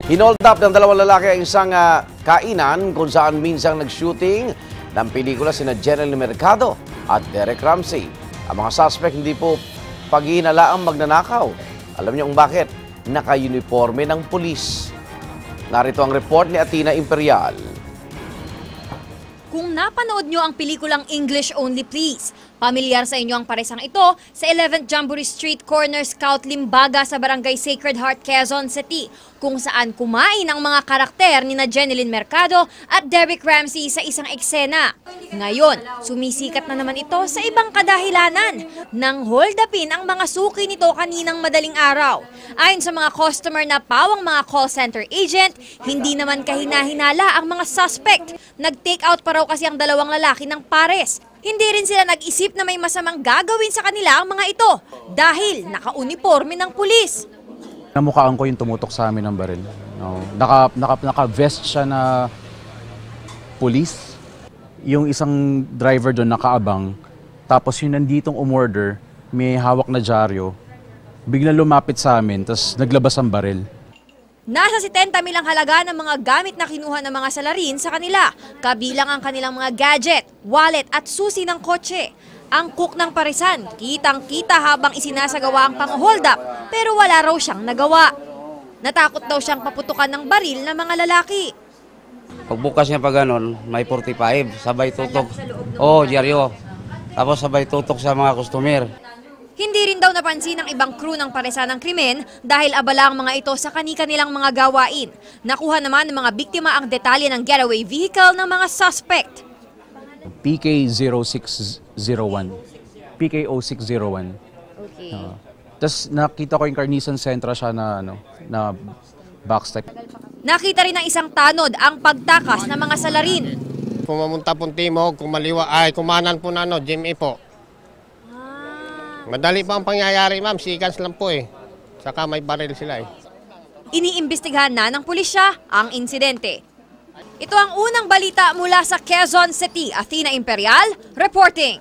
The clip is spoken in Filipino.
Hinold up ng dalawang lalaki ang isang kainan kung saan minsang nag-shooting ng pelikula sina Jenny Mercado at Derek Ramsey. Ang mga suspect hindi po paghihinalaang magnanakaw. Alam niyo kung bakit? Naka-uniforme ng pulis. Narito ang report ni Athena Imperial. Kung napanood nyo ang pelikulang English Only Please, pamilyar sa inyo ang paresang ito sa 11th Jamboree Street Corner Scout Limbaga sa Barangay Sacred Heart, Quezon City, kung saan kumain ang mga karakter ni Jenilyn Mercado at Derek Ramsey sa isang eksena. Ngayon, sumisikat na naman ito sa ibang kadahilanan nang hold upin ang mga suki nito kaninang madaling araw. Ayon sa mga customer na pawang mga call center agent, hindi naman kahina-hinala ang mga suspect. Nag-take out pa raw kasi ang dalawang lalaki ng pares. Hindi rin sila nag-isip na may masamang gagawin sa kanila ang mga ito dahil naka-uniforme ng pulis. Namukhaan ko yung tumutok sa amin ng baril. No. Naka-vest siya na pulis. Yung isang driver doon nakaabang. Tapos yung nanditong umorder, may hawak na dyaryo. Biglang lumapit sa amin, tapos naglabas ang baril. Nasa 70 mil ang halaga ng mga gamit na kinuha ng mga salarin sa kanila, kabilang ang kanilang mga gadget, wallet at susi ng kotse. Ang cook ng parisan, kitang-kita habang isinasagawa ang pang-hold up, pero wala raw siyang nagawa. Natakot daw siyang paputukan ng baril ng mga lalaki. Pagbukas niya pa ganon, may 45, sabay tutok. Oo, dyaryo. Tapos sabay tutok sa mga customer. Hindi rin daw napansin ng ibang crew ng paresan ng krimen dahil abala ang mga ito sa kani-kanilang mga gawain. Nakuha naman ng mga biktima ang detalye ng getaway vehicle ng mga suspect. PK0601. PK0601. Okay. Tapos nakita ko yung Carnisan Sentra siya na backstep. Nakita rin ng isang tanod ang pagtakas ng mga salarin. Pumamunta pong timog, kumaliwa, kumanan po na GMA po. Madali pa ang pangyayari, ma'am. Seconds lang po eh. Saka may baril sila eh. Iniimbestigahan na ng pulisya ang insidente. Ito ang unang balita mula sa Quezon City. Athena Imperial, reporting.